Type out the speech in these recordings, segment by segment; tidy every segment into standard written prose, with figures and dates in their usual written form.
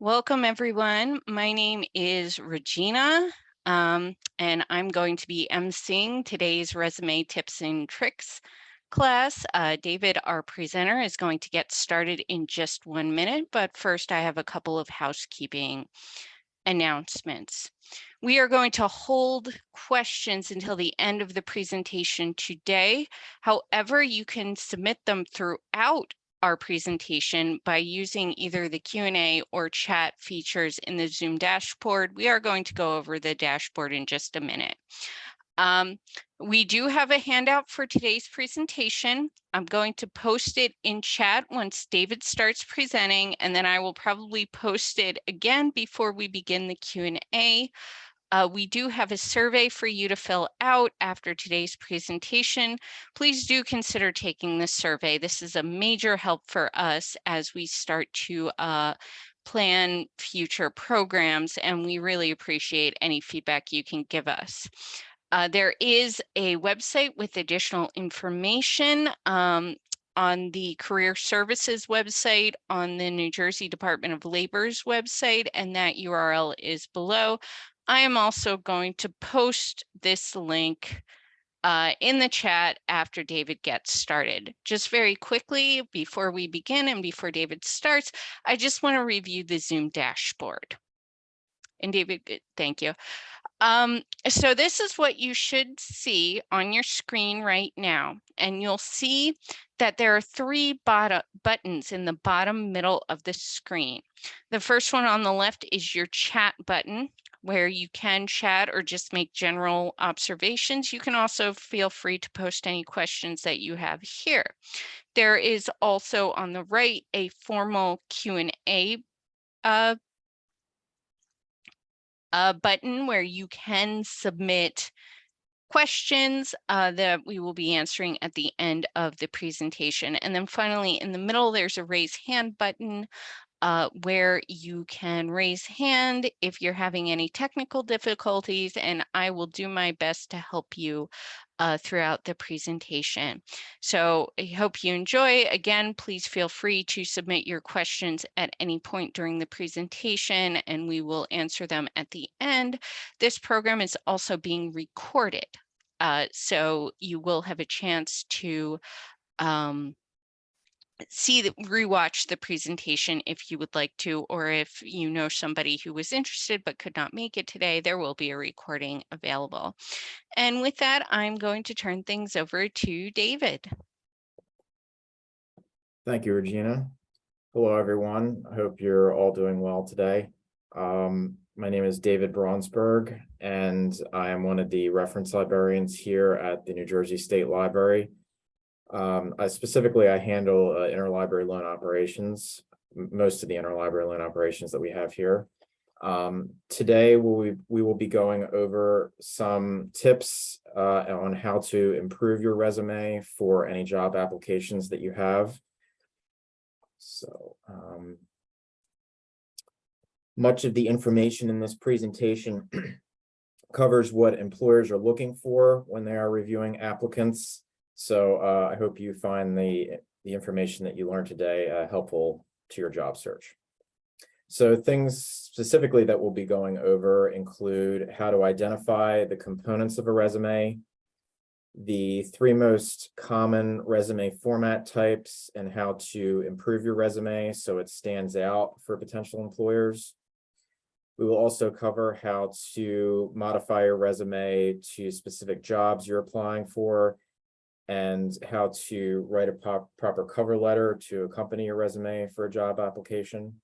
Welcome, everyone. My name is Regina, and I'm going to be emceeing today's resume tips and tricks class. David, our presenter, is going to get started in just 1 minute, but first I have a couple of housekeeping announcements. We are going to hold questions until the end of the presentation today. However, you can submit them throughout our presentation by using either the Q&A or chat features in the Zoom dashboard. We are going to go over the dashboard in just a minute. We do have a handout for today's presentation. I'm going to post it in chat once David starts presenting, and then I will probably post it again before we begin the Q&A. We do have a survey for you to fill out after today's presentation. Please do consider taking this survey. This is a major help for us as we start to plan future programs, and we really appreciate any feedback you can give us. There is a website with additional information on the Career Services website, on the New Jersey Department of Labor's website, and that URL is below. I am also going to post this link in the chat after David gets started. Just very quickly, before we begin and before David starts, I just want to review the Zoom dashboard. And David, thank you. So this is what you should see on your screen right now. And you'll see that there are 3 buttons in the bottom middle of the screen. The first one on the left is your chat button, where you can chat or just make general observations. You can also feel free to post any questions that you have here. There is also on the right a formal Q&A button where you can submit questions that we will be answering at the end of the presentation. And then finally, in the middle, there's a raise hand button where you can raise hand if you're having any technical difficulties, and I will do my best to help you throughout the presentation. So I hope you enjoy. Again, please feel free to submit your questions at any point during the presentation, and we will answer them at the end. This program is also being recorded, so you will have a chance to rewatch the presentation if you would like to, or if you know somebody who was interested but could not make it today, there will be a recording available. And with that, I'm going to turn things over to David. Thank you, Regina. Hello, everyone. I hope you're all doing well today. My name is David Braunsberg, and I am one of the reference librarians here at the New Jersey State Library. I handle interlibrary loan operations, most of the interlibrary loan operations that we have here. Today, we will be going over some tips on how to improve your resume for any job applications that you have. So, much of the information in this presentation covers what employers are looking for when they are reviewing applicants. So I hope you find the information that you learned today helpful to your job search. So things specifically that we'll be going over include how to identify the components of a resume, the 3 most common resume format types, and how to improve your resume so it stands out for potential employers. We will also cover how to modify your resume to specific jobs you're applying for, and how to write a proper cover letter to accompany your resume for a job application.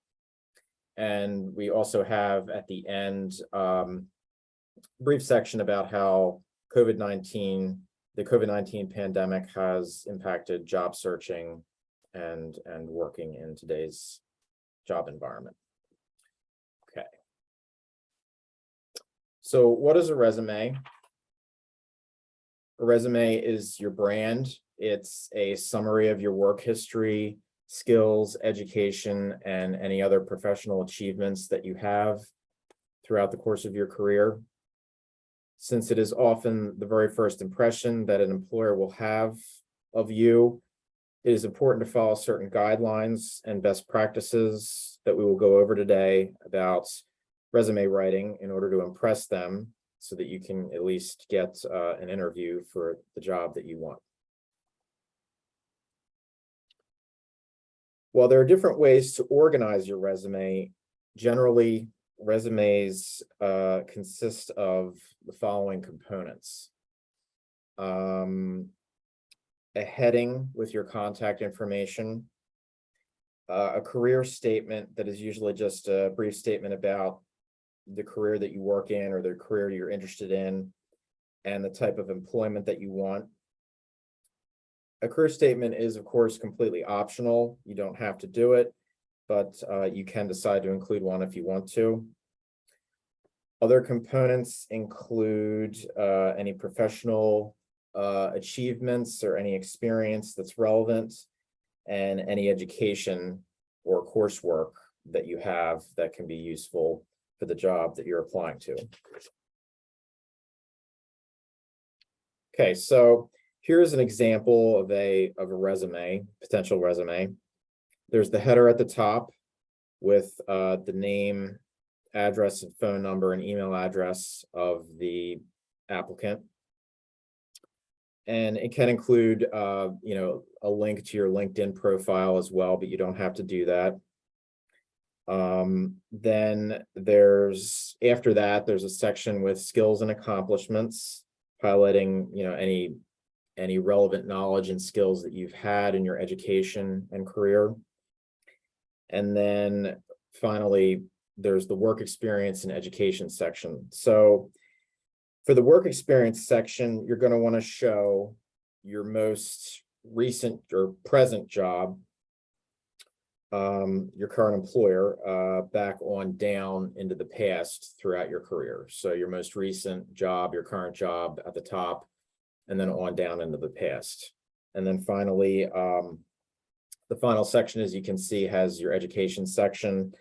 And we also have at the end a brief section about how the COVID-19 pandemic has impacted job searching and working in today's job environment. Okay. So what is a resume? A resume is your brand. It's a summary of your work history, skills, education, and any other professional achievements that you have throughout the course of your career. Since it is often the very first impression that an employer will have of you, it is important to follow certain guidelines and best practices that we will go over today about resume writing in order to impress them so that you can at least get an interview for the job that you want. While there are different ways to organize your resume, generally resumes consist of the following components. A heading with your contact information, a career statement that is usually just a brief statement about the career that you work in or the career you're interested in and the type of employment that you want. A career statement is, of course, completely optional. You don't have to do it, but you can decide to include one if you want to. Other components include any professional achievements or any experience that's relevant, and any education or coursework that you have that can be useful for the job that you're applying to. Okay, so here's an example of a resume, potential resume. There's the header at the top with the name, address, and phone number and email address of the applicant. And it can include, a link to your LinkedIn profile as well, but you don't have to do that. Then after that, there's a section with skills and accomplishments, highlighting, any relevant knowledge and skills that you've had in your education and career. And then finally, there's the work experience and education section. So for the work experience section, you're going to want to show your most recent or present job, your current employer, back on down into the past throughout your career. So your most recent job, your current job at the top, and then on down into the past. And then finally, the final section, as you can see, has your education section.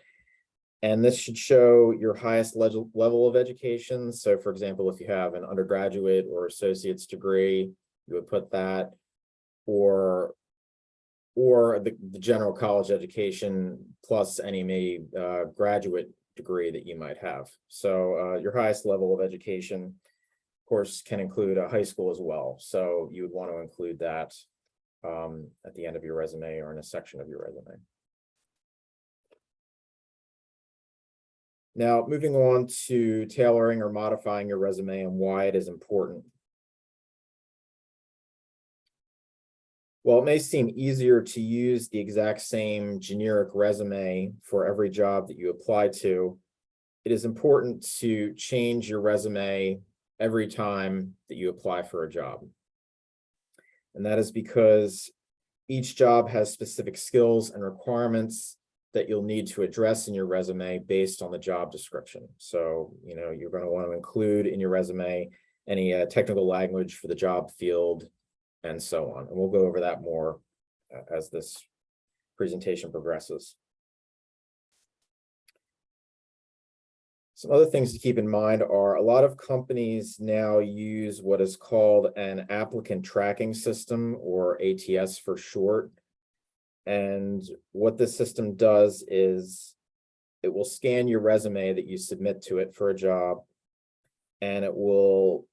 And this should show your highest level of education. So for example, if you have an undergraduate or associate's degree, you would put that, or the general college education plus any graduate degree that you might have. So your highest level of education, of course, can include a high school as well. So you would want to include that at the end of your resume or in a section of your resume. Now, moving on to tailoring or modifying your resume and why it is important. While it may seem easier to use the exact same generic resume for every job that you apply to, it is important to change your resume every time that you apply for a job. And that is because each job has specific skills and requirements that you'll need to address in your resume based on the job description. So, you're going to want to include in your resume any technical language for the job field and so on. And we'll go over that more as this presentation progresses. Some other things to keep in mind are a lot of companies now use what is called an applicant tracking system, or ATS for short. And what this system does is it will scan your resume that you submit to it for a job, and it will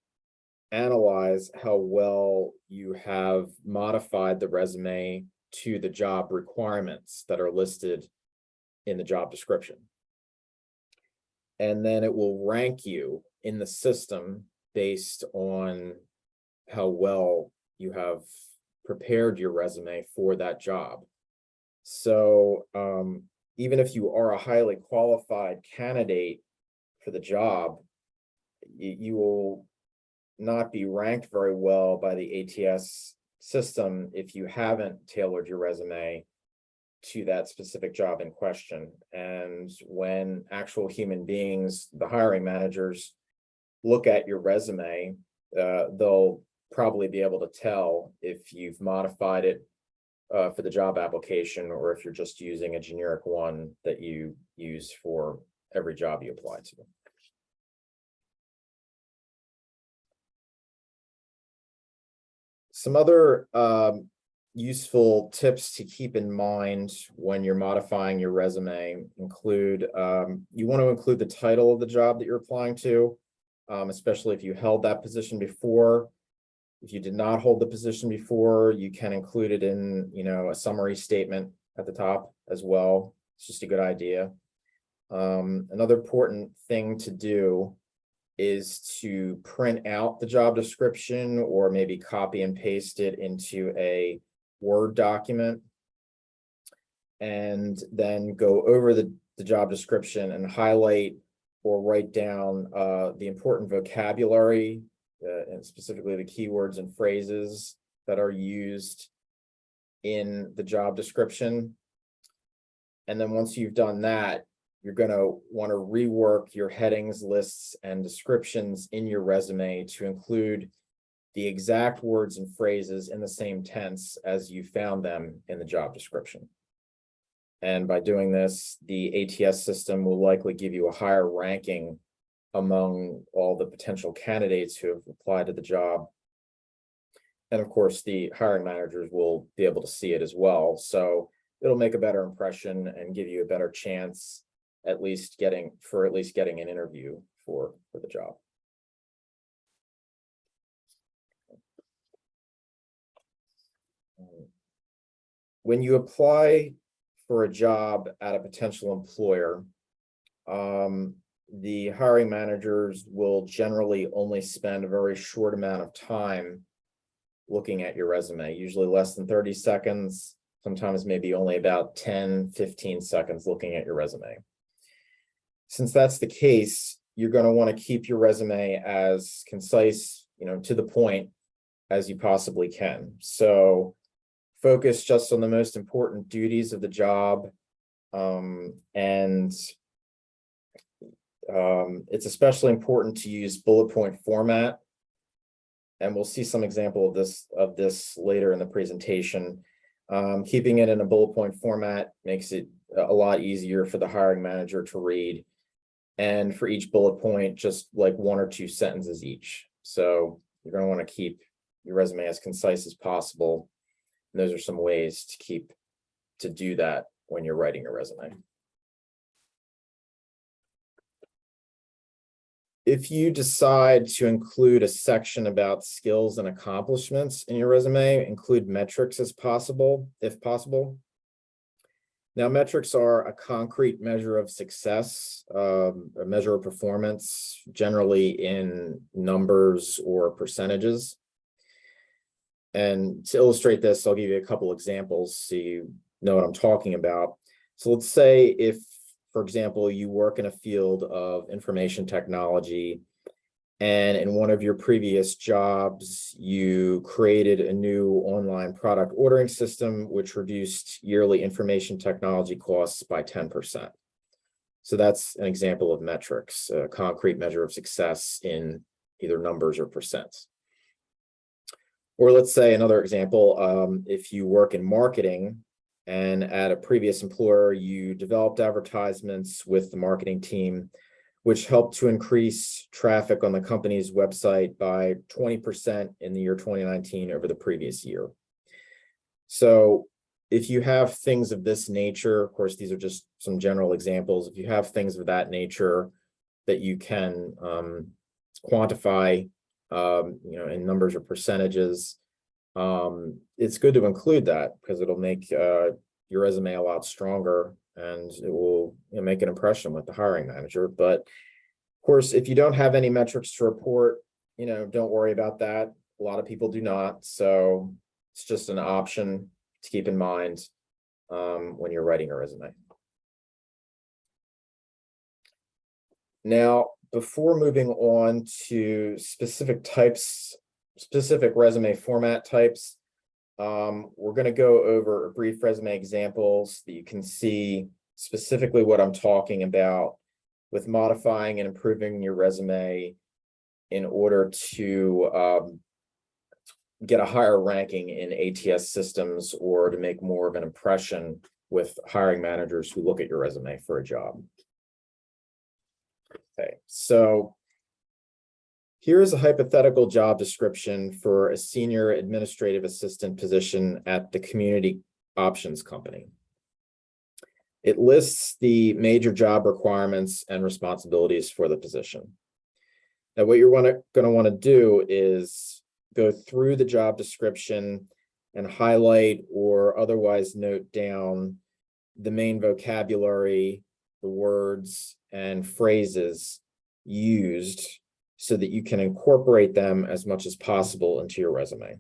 analyze how well you have modified the resume to the job requirements that are listed in the job description. And then it will rank you in the system based on how well you have prepared your resume for that job. So even if you are a highly qualified candidate for the job, you will not be ranked very well by the ATS system if you haven't tailored your resume to that specific job in question. And when actual human beings, the hiring managers, look at your resume, they'll probably be able to tell if you've modified it for the job application, or if you're just using a generic one that you use for every job you apply to. Some other useful tips to keep in mind when you're modifying your resume include, you want to include the title of the job that you're applying to, especially if you held that position before. If you did not hold the position before, you can include it in, a summary statement at the top as well. It's just a good idea. Another important thing to do is to print out the job description or maybe copy and paste it into a Word document, and then go over the job description and highlight or write down the important vocabulary, and specifically the keywords and phrases that are used in the job description. And then once you've done that, you're going to want to rework your headings, lists, and descriptions in your resume to include the exact words and phrases in the same tense as you found them in the job description. And by doing this, the ATS system will likely give you a higher ranking among all the potential candidates who have applied to the job. And of course, the hiring managers will be able to see it as well. So it'll make a better impression and give you a better chance at least getting an interview for the job. When you apply for a job at a potential employer, the hiring managers will generally only spend a very short amount of time looking at your resume, usually less than 30 seconds, sometimes maybe only about 10, 15 seconds looking at your resume. Since that's the case, you're going to want to keep your resume as concise, to the point as you possibly can. So focus just on the most important duties of the job. It's especially important to use bullet point format. And we'll see some example of this later in the presentation. Keeping it in a bullet point format makes it a lot easier for the hiring manager to read. And for each bullet point, just like 1 or 2 sentences each. So you're going to want to keep your resume as concise as possible. And those are some ways to do that when you're writing your resume. If you decide to include a section about skills and accomplishments in your resume, include metrics if possible. Now, metrics are a concrete measure of success, a measure of performance, generally in numbers or percentages. And to illustrate this, I'll give you a couple examples so you know what I'm talking about. So let's say if, for example, you work in a field of information technology, and in one of your previous jobs, you created a new online product ordering system, which reduced yearly information technology costs by 10%. So that's an example of metrics, a concrete measure of success in either numbers or percents. Or let's say another example, if you work in marketing and at a previous employer, you developed advertisements with the marketing team, which helped to increase traffic on the company's website by 20% in the year 2019 over the previous year. So if you have things of this nature, of course, these are just some general examples. If you have things of that nature that you can quantify, in numbers or percentages, it's good to include that because it'll make your resume a lot stronger and it will make an impression with the hiring manager. But of course, if you don't have any metrics to report, don't worry about that. A lot of people do not. So it's just an option to keep in mind when you're writing a resume. Now, before moving on to specific resume format types, we're going to go over a brief resume examples that you can see specifically what I'm talking about with modifying and improving your resume in order to get a higher ranking in ATS systems or to make more of an impression with hiring managers who look at your resume for a job. Okay, so Here is a hypothetical job description for a senior administrative assistant position at the Community Options Company. It lists the major job requirements and responsibilities for the position. Now, what you're going to want to do is go through the job description and highlight or otherwise note down the main vocabulary, the words and phrases used so that you can incorporate them as much as possible into your resume.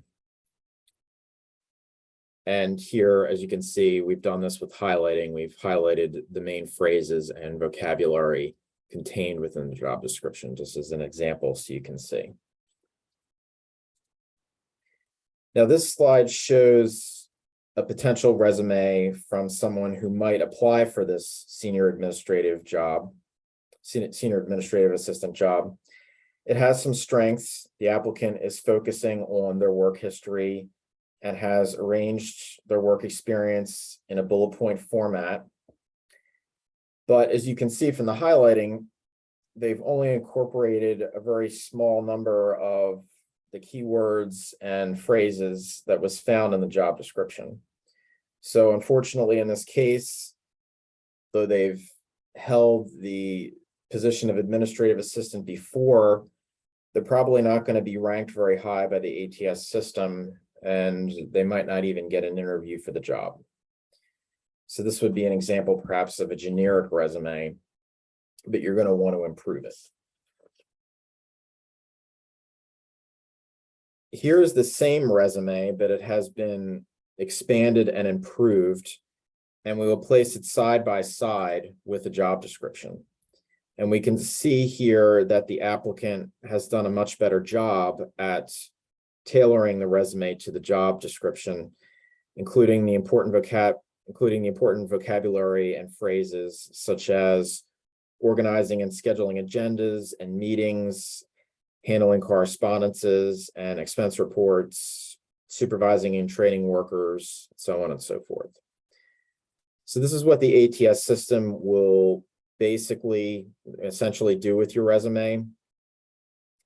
And here, as you can see, we've done this with highlighting. We've highlighted the main phrases and vocabulary contained within the job description, just as an example, so you can see. Now, this slide shows a potential resume from someone who might apply for this senior administrative assistant job. It has some strengths. The applicant is focusing on their work history and has arranged their work experience in a bullet point format. But as you can see from the highlighting, they've only incorporated a very small number of the keywords and phrases that was found in the job description. So unfortunately, in this case, though they've held the position of administrative assistant before, they're probably not going to be ranked very high by the ATS system, and they might not even get an interview for the job. So this would be an example perhaps of a generic resume, but you're going to want to improve it. Here's the same resume, but it has been expanded and improved, and we will place it side by side with the job description. And we can see here that the applicant has done a much better job at tailoring the resume to the job description, including the important vocabulary and phrases such as organizing and scheduling agendas and meetings, handling correspondences and expense reports, supervising and training workers, so on and so forth. So this is what the ATS system will essentially do with your resume.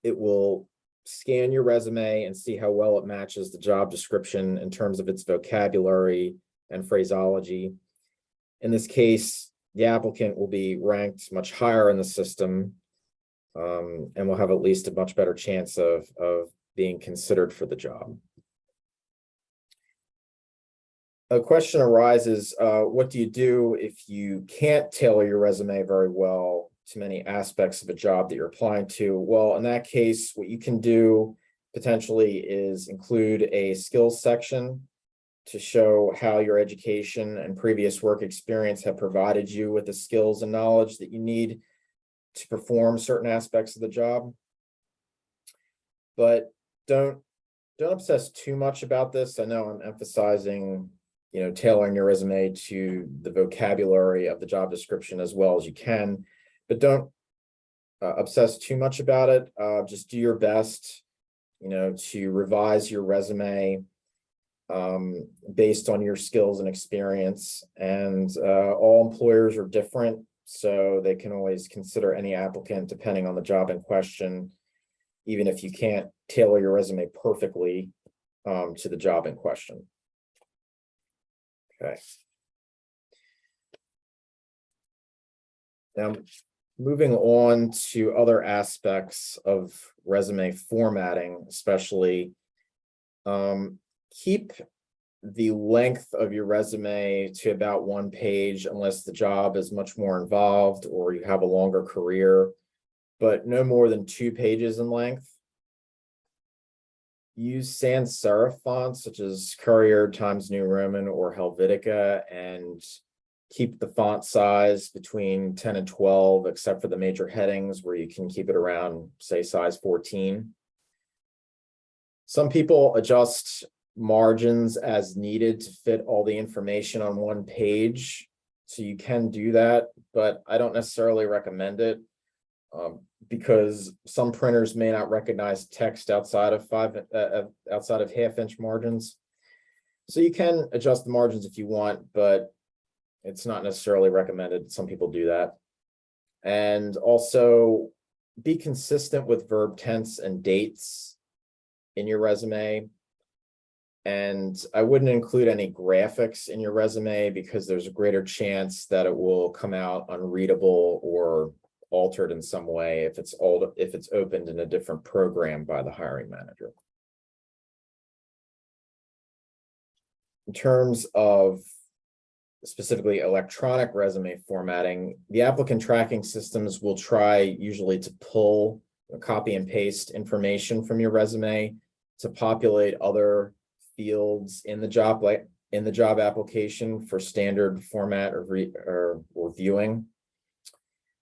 It will scan your resume and see how well it matches the job description in terms of its vocabulary and phraseology. In this case, the applicant will be ranked much higher in the system, and will have at least a much better chance of being considered for the job. A question arises, what do you do if you can't tailor your resume very well to many aspects of a job that you're applying to? Well, in that case, what you can do potentially is include a skills section to show how your education and previous work experience have provided you with the skills and knowledge that you need to perform certain aspects of the job. But don't obsess too much about this. I know I'm emphasizing tailoring your resume to the vocabulary of the job description as well as you can, but don't obsess too much about it. Just do your best, to revise your resume based on your skills and experience. And all employers are different, so they can always consider any applicant depending on the job in question, even if you can't tailor your resume perfectly to the job in question. Okay. Now, moving on to other aspects of resume formatting, especially, keep the length of your resume to about 1 page unless the job is much more involved or you have a longer career, but no more than 2 pages in length. Use sans serif fonts such as Courier, Times New Roman, or Helvetica, and keep the font size between 10 and 12, except for the major headings where you can keep it around, say, size 14. Some people adjust margins as needed to fit all the information on 1 page, so you can do that, but I don't necessarily recommend it. Because some printers may not recognize text outside of 1/2-inch margins. So you can adjust the margins if you want, but it's not necessarily recommended. Some people do that. And also be consistent with verb tense and dates in your resume. And I wouldn't include any graphics in your resume because there's a greater chance that it will come out unreadable or altered in some way if it's opened in a different program by the hiring manager. In terms of specifically electronic resume formatting, the applicant tracking systems will try usually to pull, copy and paste information from your resume to populate other fields in the job application for standard format or viewing.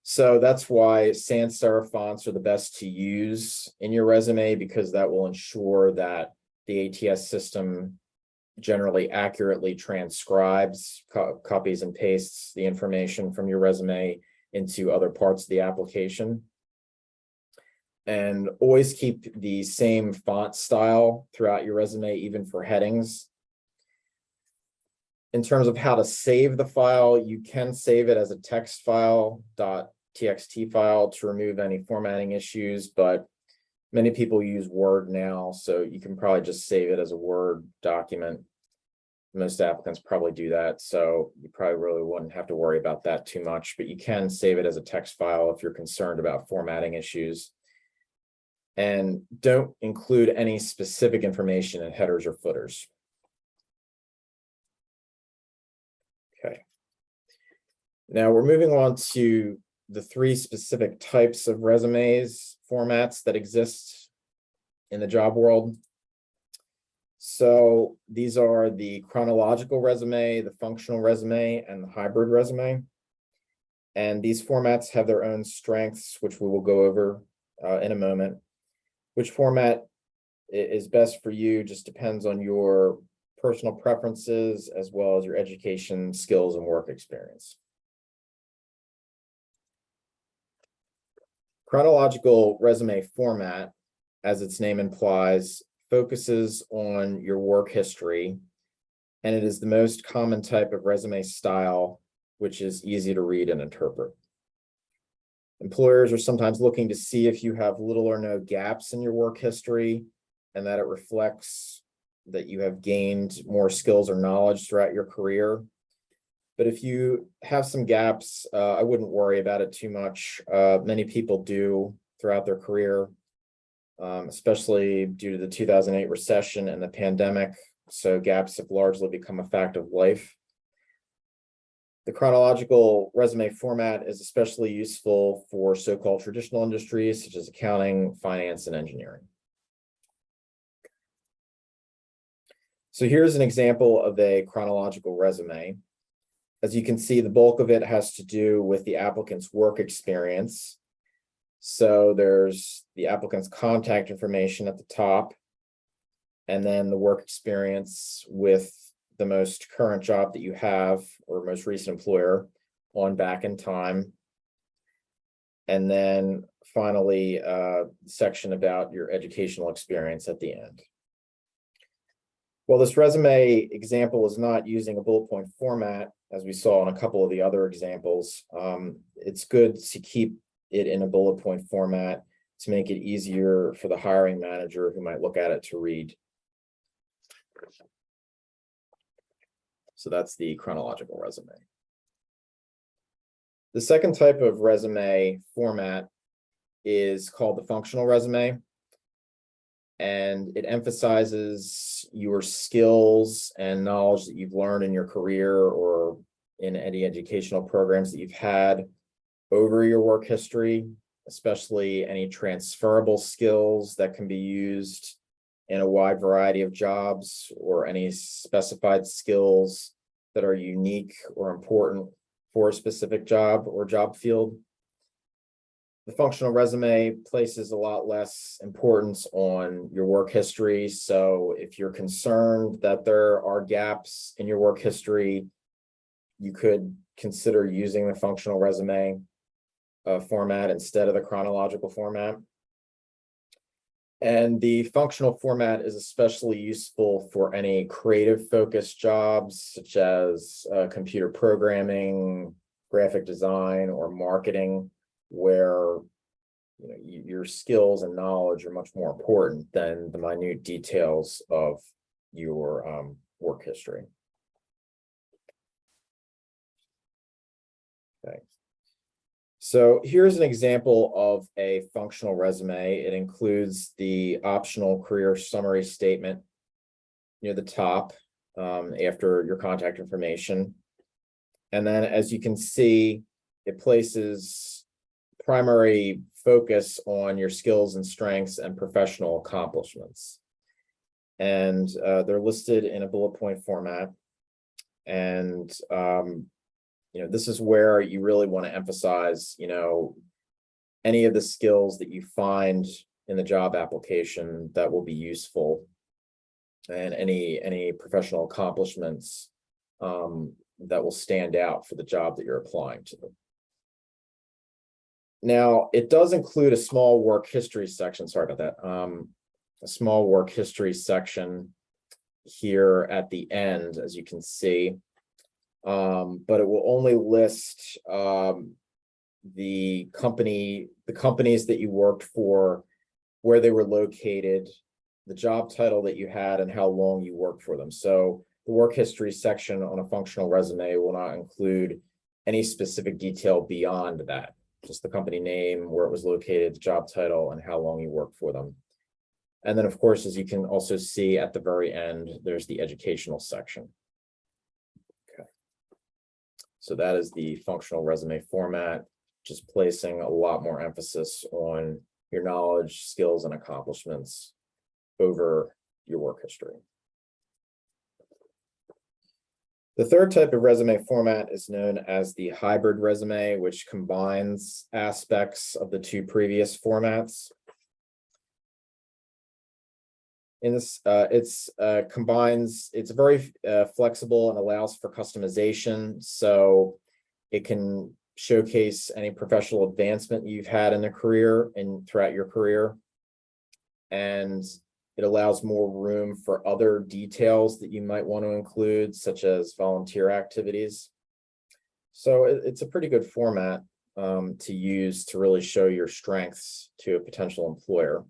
So that's why sans serif fonts are the best to use in your resume, because that will ensure that the ATS system generally accurately transcribes, copies and pastes the information from your resume into other parts of the application. And always keep the same font style throughout your resume, even for headings. In terms of how to save the file, you can save it as a text file, .txt file, to remove any formatting issues, but many people use Word now, so you can probably just save it as a Word document. Most applicants probably do that, so you probably really wouldn't have to worry about that too much, but you can save it as a text file if you're concerned about formatting issues. And don't include any specific information in headers or footers. Okay. Now we're moving on to the 3 specific types of resumes formats that exist in the job world. So these are the chronological resume, the functional resume, and the hybrid resume. And these formats have their own strengths, which we will go over in a moment. Which format is best for you just depends on your personal preferences as well as your education, skills, and work experience. Chronological resume format, as its name implies, focuses on your work history, and it is the most common type of resume style, which is easy to read and interpret. Employers are sometimes looking to see if you have little or no gaps in your work history, and that it reflects that you have gained more skills or knowledge throughout your career. But if you have some gaps, I wouldn't worry about it too much. Many people do throughout their career, especially due to the 2008 recession and the pandemic. So gaps have largely become a fact of life. The chronological resume format is especially useful for so-called traditional industries such as accounting, finance, and engineering. So here's an example of a chronological resume. As you can see, the bulk of it has to do with the applicant's work experience. So there's the applicant's contact information at the top, and then the work experience with the most current job that you have or most recent employer on back in time. And then finally, section about your educational experience at the end. While this resume example is not using a bullet point format, as we saw in a couple of the other examples, it's good to keep it in a bullet point format to make it easier for the hiring manager who might look at it to read. So that's the chronological resume. The second type of resume format is called the functional resume, and it emphasizes your skills and knowledge that you've learned in your career or in any educational programs that you've had over your work history, especially any transferable skills that can be used in a wide variety of jobs, or any specified skills that are unique or important for a specific job or job field. The functional resume places a lot less importance on your work history. So if you're concerned that there are gaps in your work history, you could consider using the functional resume format instead of the chronological format. And the functional format is especially useful for any creative focused jobs, such as computer programming, graphic design, or marketing, where your skills and knowledge are much more important than the minute details of your work history. Okay. So here's an example of a functional resume. It includes the optional career summary statement near the top after your contact information. And then, as you can see, it places primary focus on your skills and strengths and professional accomplishments. And they're listed in a bullet point format. And this is where you really want to emphasize, any of the skills that you find in the job application that will be useful, and any professional accomplishments that will stand out for the job that you're applying to. Now, it does include a small work history section. Sorry about that. A small work history section here at the end, as you can see. But it will only list the companies that you worked for, where they were located, the job title that you had, and how long you worked for them. So the work history section on a functional resume will not include any specific detail beyond that, just the company name, where it was located, the job title, and how long you worked for them. And then, of course, as you can also see at the very end, there's the educational section. Okay. So that is the functional resume format, just placing a lot more emphasis on your knowledge, skills, and accomplishments over your work history. The third type of resume format is known as the hybrid resume, which combines aspects of the two previous formats. In this, it's very flexible and allows for customization. So it can showcase any professional advancement you've had in a career and throughout your career. And it allows more room for other details that you might want to include, such as volunteer activities. So it's a pretty good format to use to really show your strengths to a potential employer.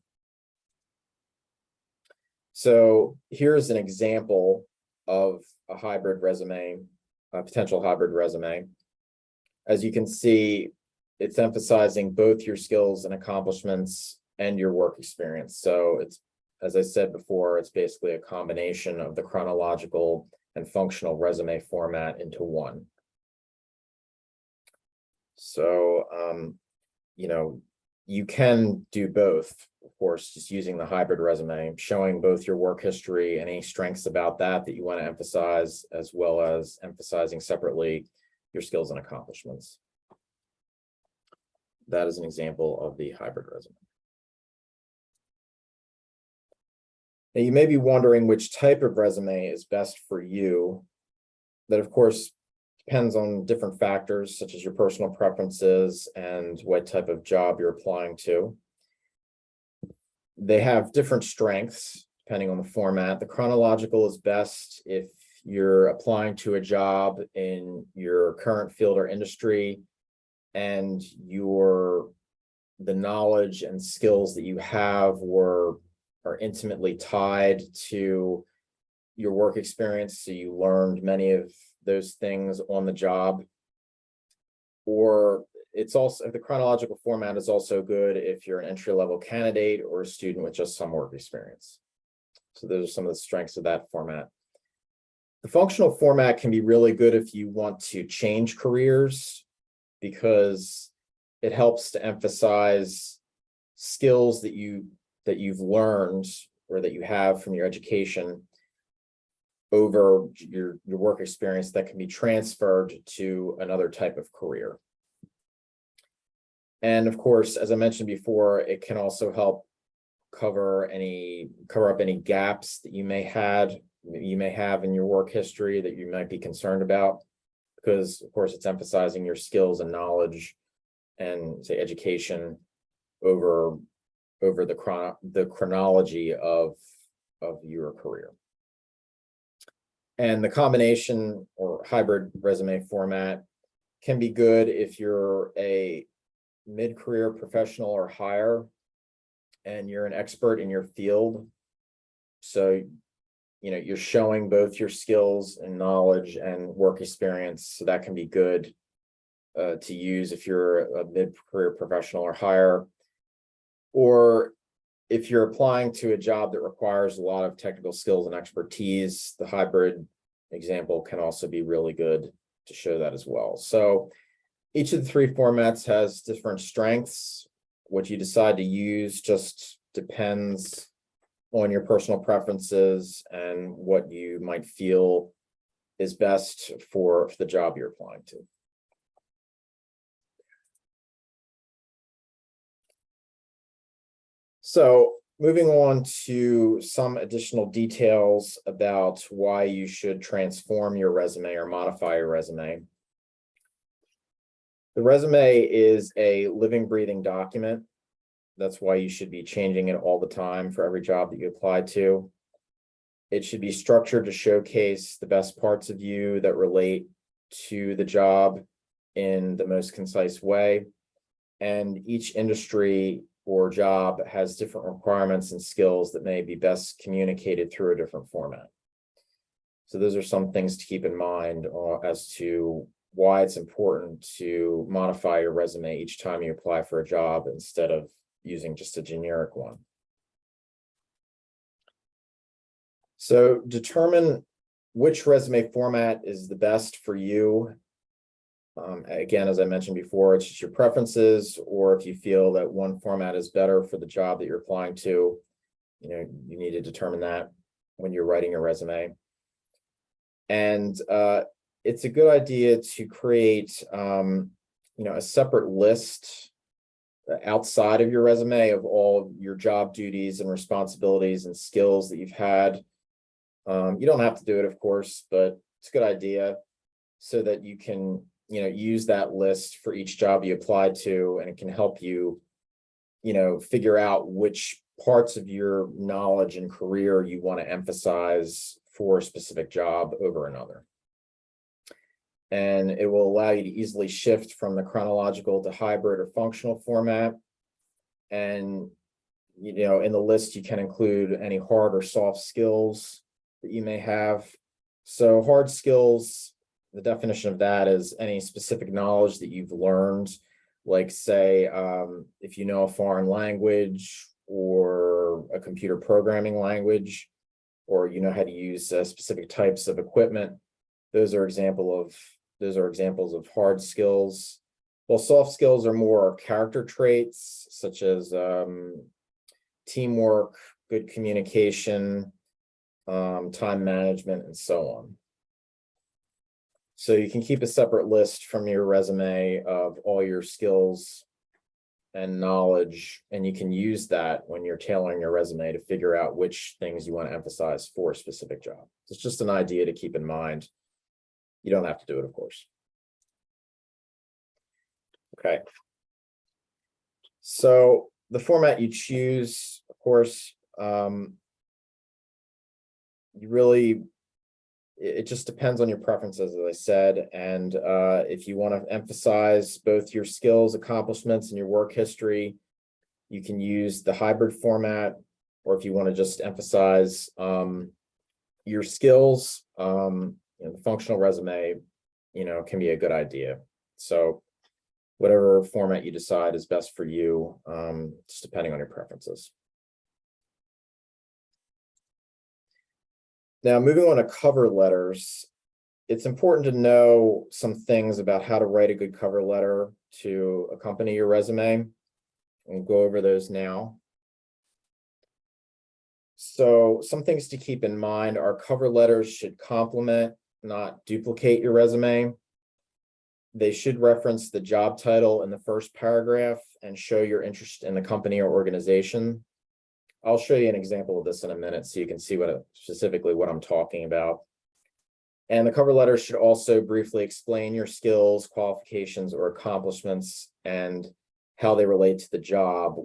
So here's an example of a hybrid resume, a potential hybrid resume. As you can see, it's emphasizing both your skills and accomplishments and your work experience. So it's, as I said before, it's basically a combination of the chronological and functional resume format into one. So, you can do both, of course, just using the hybrid resume, showing both your work history and any strengths about that you want to emphasize, as well as emphasizing separately your skills and accomplishments. That is an example of the hybrid resume. Now, you may be wondering which type of resume is best for you. That, of course, depends on different factors, such as your personal preferences and what type of job you're applying to. They have different strengths depending on the format. The chronological is best if you're applying to a job in your current field or industry, and the knowledge and skills that you have are intimately tied to your work experience, so you learned many of those things on the job. Or it's also, the chronological format is also good if you're an entry-level candidate or a student with just some work experience. So those are some of the strengths of that format. The functional format can be really good if you want to change careers, because it helps to emphasize skills that you've learned or that you have from your education over your work experience that can be transferred to another type of career. And of course, as I mentioned before, it can also help cover up any gaps that you may have in your work history that you might be concerned about, because of course it's emphasizing your skills and knowledge and, say, education over the chronology of your career. And the combination or hybrid resume format can be good if you're a mid-career professional or higher, and you're an expert in your field. So, you're showing both your skills and knowledge and work experience. So that can be good to use if you're a mid-career professional or higher. Or if you're applying to a job that requires a lot of technical skills and expertise, the hybrid example can also be really good to show that as well. So each of the three formats has different strengths. What you decide to use just depends on your personal preferences and what you might feel is best for the job you're applying to. So moving on to some additional details about why you should transform your resume or modify your resume. The resume is a living, breathing document. That's why you should be changing it all the time for every job that you apply to. It should be structured to showcase the best parts of you that relate to the job in the most concise way. And each industry or job has different requirements and skills that may be best communicated through a different format. So those are some things to keep in mind as to why it's important to modify your resume each time you apply for a job instead of using just a generic one. So determine which resume format is the best for you. Again, as I mentioned before, it's just your preferences, or if you feel that one format is better for the job that you're applying to, you need to determine that when you're writing your resume. And it's a good idea to create, a separate list outside of your resume of all your job duties and responsibilities and skills that you've had. You don't have to do it, of course, but it's a good idea so that you can use that list for each job you apply to, and it can help you, figure out which parts of your knowledge and career you want to emphasize for a specific job over another. And it will allow you to easily shift from the chronological to hybrid or functional format. And, in the list, you can include any hard or soft skills that you may have. So hard skills, the definition of that is any specific knowledge that you've learned, like say, if you know a foreign language or a computer programming language, or you know how to use specific types of equipment. Those are examples of hard skills. While soft skills are more character traits, such as teamwork, good communication, time management, and so on. So you can keep a separate list from your resume of all your skills and knowledge, and you can use that when you're tailoring your resume to figure out which things you want to emphasize for a specific job. It's just an idea to keep in mind. You don't have to do it, of course. Okay. So the format you choose, of course, it just depends on your preferences, as I said. And if you want to emphasize both your skills, accomplishments, and your work history, you can use the hybrid format. Or if you want to just emphasize your skills, the functional resume, can be a good idea. So whatever format you decide is best for you, just depending on your preferences. Now, moving on to cover letters, it's important to know some things about how to write a good cover letter to accompany your resume. We'll go over those now. So some things to keep in mind are cover letters should complement, not duplicate your resume. They should reference the job title in the first paragraph and show your interest in the company or organization. I'll show you an example of this in a minute so you can see specifically what I'm talking about. And the cover letter should also briefly explain your skills, qualifications, or accomplishments and how they relate to the job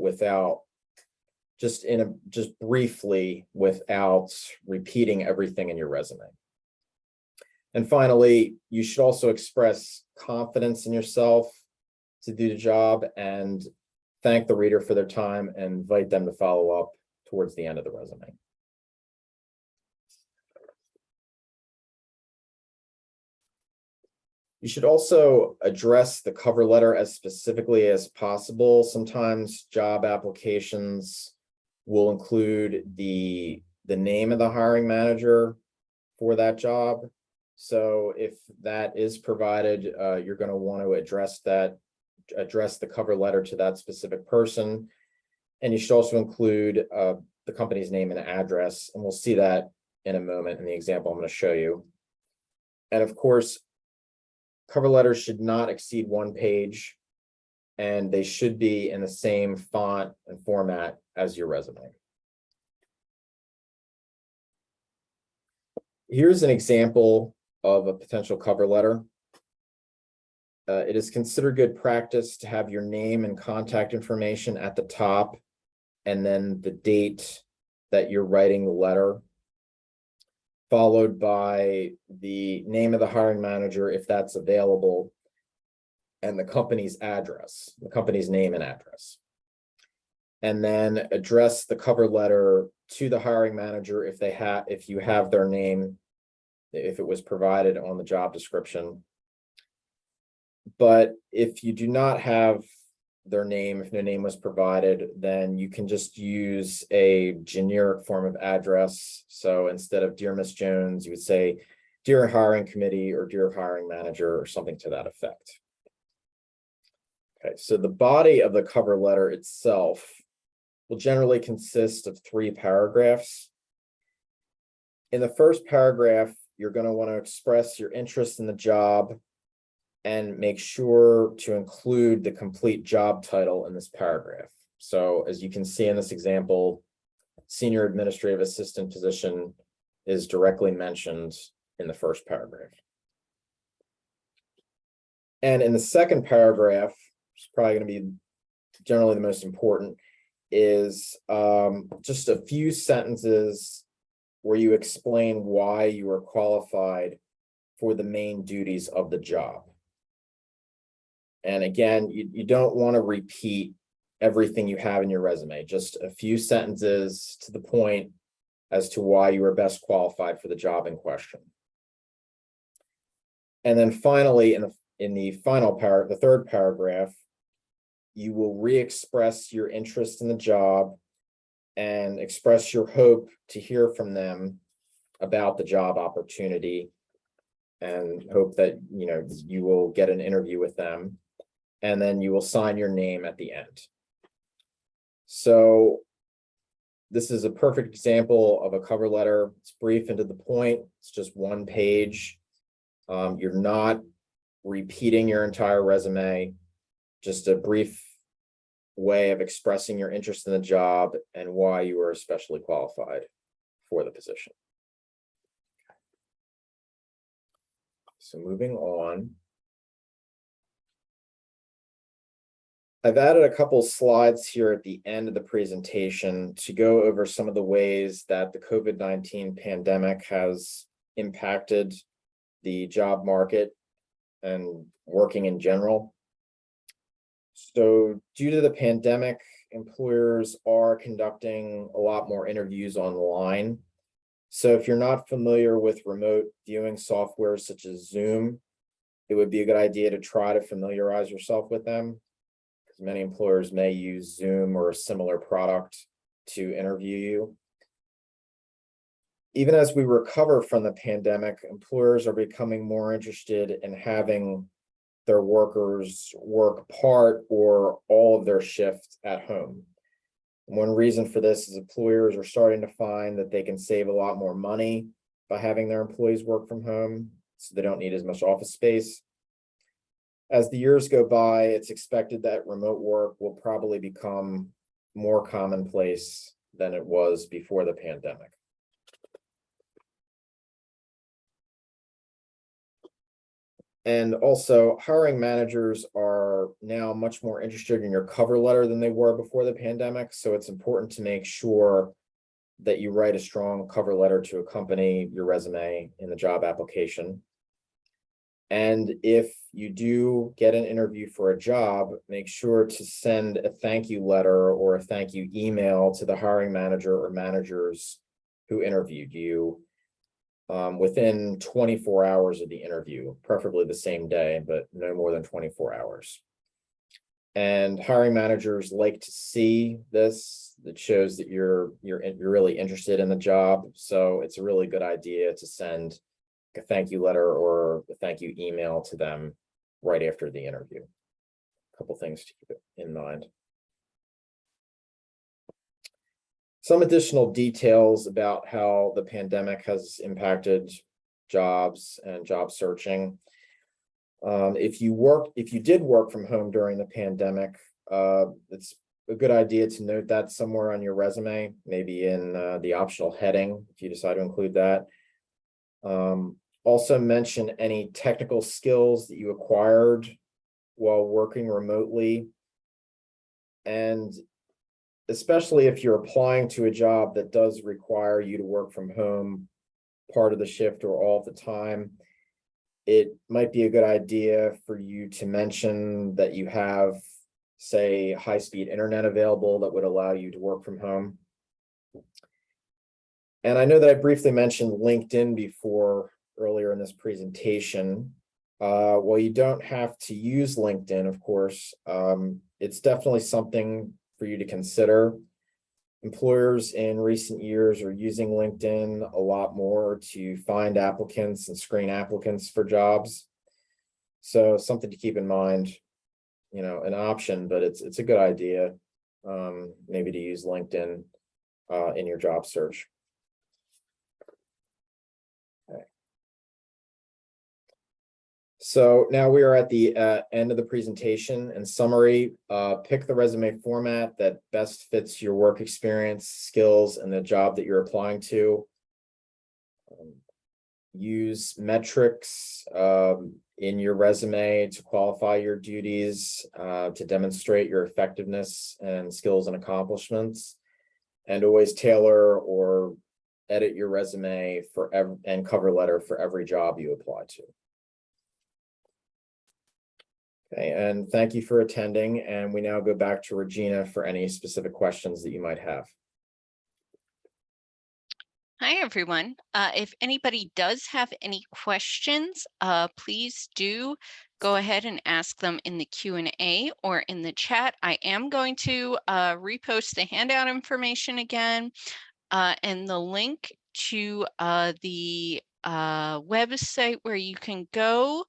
just briefly without repeating everything in your resume. And finally, you should also express confidence in yourself. to do the job and thank the reader for their time and invite them to follow up towards the end of the resume. You should also address the cover letter as specifically as possible. Sometimes job applications will include the name of the hiring manager for that job. So if that is provided, you're going to want to address the cover letter to that specific person. And you should also include the company's name and address. And we'll see that in a moment in the example I'm going to show you. And of course, cover letters should not exceed 1 page, and they should be in the same font and format as your resume. Here's an example of a potential cover letter. It is considered good practice to have your name and contact information at the top, and then the date that you're writing the letter, followed by the name of the hiring manager, if that's available, and the company's address, the company's name and address. And then address the cover letter to the hiring manager if you have their name, if it was provided on the job description. But if you do not have their name, if no name was provided, then you can just use a generic form of address. So instead of Dear Miss Jones, you would say Dear Hiring Committee or Dear Hiring Manager or something to that effect. Okay, so the body of the cover letter itself will generally consist of 3 paragraphs. In the first paragraph, you're going to want to express your interest in the job and make sure to include the complete job title in this paragraph. So as you can see in this example, senior administrative assistant position is directly mentioned in the first paragraph. And in the second paragraph, which is probably going to be generally the most important, is just a few sentences where you explain why you are qualified for the main duties of the job. And again, you don't want to repeat everything you have in your resume, just a few sentences to the point as to why you are best qualified for the job in question. And then finally, in the final paragraph, the third paragraph, you will re-express your interest in the job and express your hope to hear from them about the job opportunity and hope that you will get an interview with them. And then you will sign your name at the end. So this is a perfect example of a cover letter. It's brief and to the point. It's just 1 page. You're not repeating your entire resume, just a brief way of expressing your interest in the job and why you are especially qualified for the position. So moving on. I've added a couple slides here at the end of the presentation to go over some of the ways that the COVID-19 pandemic has impacted the job market and working in general. So due to the pandemic, employers are conducting a lot more interviews online. So if you're not familiar with remote viewing software such as Zoom, it would be a good idea to try to familiarize yourself with them, because many employers may use Zoom or a similar product to interview you. Even as we recover from the pandemic, employers are becoming more interested in having their workers work part or all of their shift at home. And one reason for this is employers are starting to find that they can save a lot more money by having their employees work from home, so they don't need as much office space. As the years go by, it's expected that remote work will probably become more commonplace than it was before the pandemic. And also, hiring managers are now much more interested in your cover letter than they were before the pandemic. So it's important to make sure that you write a strong cover letter to accompany your resume in the job application. And if you do get an interview for a job, make sure to send a thank you letter or a thank you email to the hiring manager or managers who interviewed you within 24 hours of the interview, preferably the same day, but no more than 24 hours. And hiring managers like to see this. It shows that you're really interested in the job. So it's a really good idea to send a thank you letter or a thank you email to them right after the interview. A couple things to keep in mind. Some additional details about how the pandemic has impacted jobs and job searching. If you did work from home during the pandemic, it's a good idea to note that somewhere on your resume, maybe in the optional heading, if you decide to include that. Also mention any technical skills that you acquired while working remotely. And especially if you're applying to a job that does require you to work from home part of the shift or all the time, it might be a good idea for you to mention that you have, say, high-speed internet available that would allow you to work from home. And I know that I briefly mentioned LinkedIn before earlier in this presentation. Well, you don't have to use LinkedIn, of course. It's definitely something for you to consider. Employers in recent years are using LinkedIn a lot more to find applicants and screen applicants for jobs. So something to keep in mind, an option, but it's a good idea, maybe to use LinkedIn in your job search. Okay. So now we are at the end of the presentation. In summary, pick the resume format that best fits your work experience, skills, and the job that you're applying to. Use metrics in your resume to qualify your duties, to demonstrate your effectiveness and skills and accomplishments, and always tailor or edit your resume and cover letter for every job you apply to. Okay, and thank you for attending. And we now go back to Regina for any specific questions that you might have. Hi, everyone. If anybody does have any questions, please do go ahead and ask them in the Q&A or in the chat. I am going to repost the handout information again, and the link to the website where you can go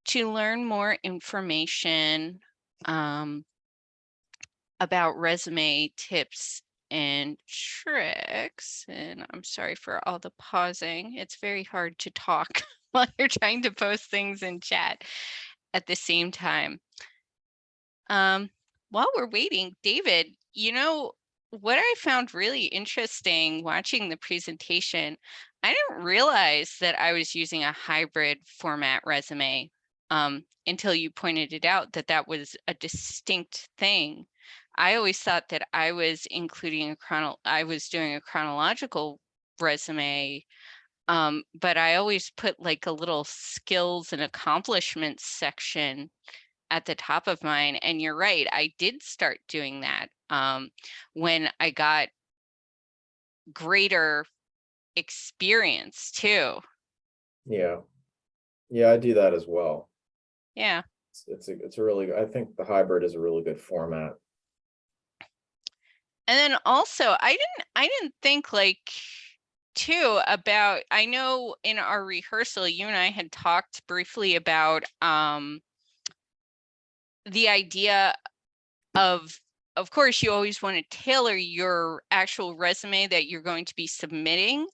to learn more information about resume tips and tricks. And I'm sorry for all the pausing. It's very hard to talk while you're trying to post things in chat at the same time. While we're waiting, David, what I found really interesting watching the presentation, I didn't realize that I was using a hybrid format resume until you pointed it out that was a distinct thing. I always thought that I was including I was doing a chronological resume, but I always put like a little skills and accomplishments section at the top of mine. And you're right, I did start doing that when I got greater experience too. Yeah, I do that as well. Yeah. It's a really, I think the hybrid is a really good format. And then also, I didn't think too about, I know in our rehearsal, you and I had talked briefly about the idea of course, you always want to tailor your actual resume that you're going to be submitting,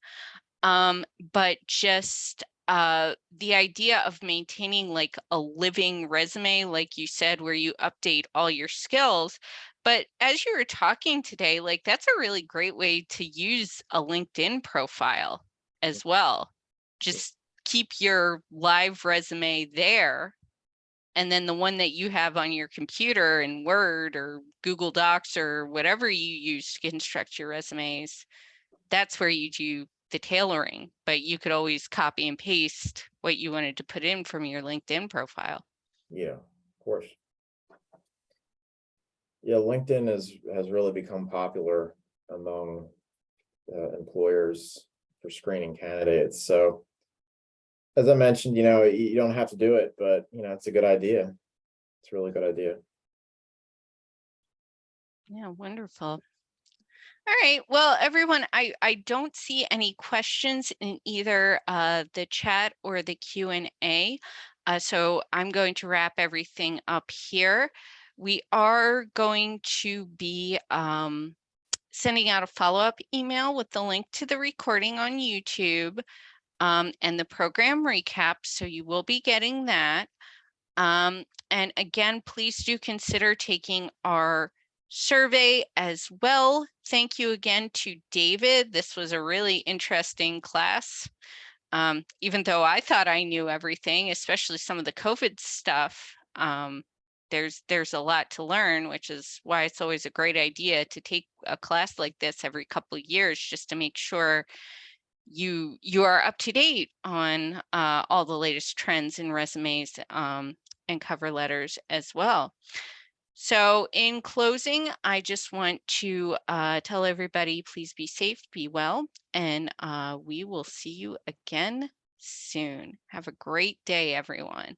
but just the idea of maintaining like a living resume, like you said, where you update all your skills. But as you were talking today, like that's a really great way to use a LinkedIn profile as well. Just keep your live resume there. And then the one that you have on your computer in Word or Google Docs or whatever you use to construct your resumes, that's where you do the tailoring, but you could always copy and paste what you wanted to put in from your LinkedIn profile. Yeah, of course. Yeah, LinkedIn has really become popular among employers for screening candidates. So as I mentioned, you don't have to do it, but it's a good idea. It's a really good idea. Yeah, wonderful. All right. Well, everyone, I don't see any questions in either the chat or the Q&A. So I'm going to wrap everything up here. We are going to be sending out a follow-up email with the link to the recording on YouTube and the program recap. So you will be getting that. And again, please do consider taking our survey as well. Thank you again to David. This was a really interesting class. Even though I thought I knew everything, especially some of the COVID stuff, there's a lot to learn, which is why it's always a great idea to take a class like this every couple of years, just to make sure you are up to date on all the latest trends in resumes and cover letters as well. So in closing, I just want to tell everybody, please be safe, be well, and we will see you again soon. Have a great day, everyone.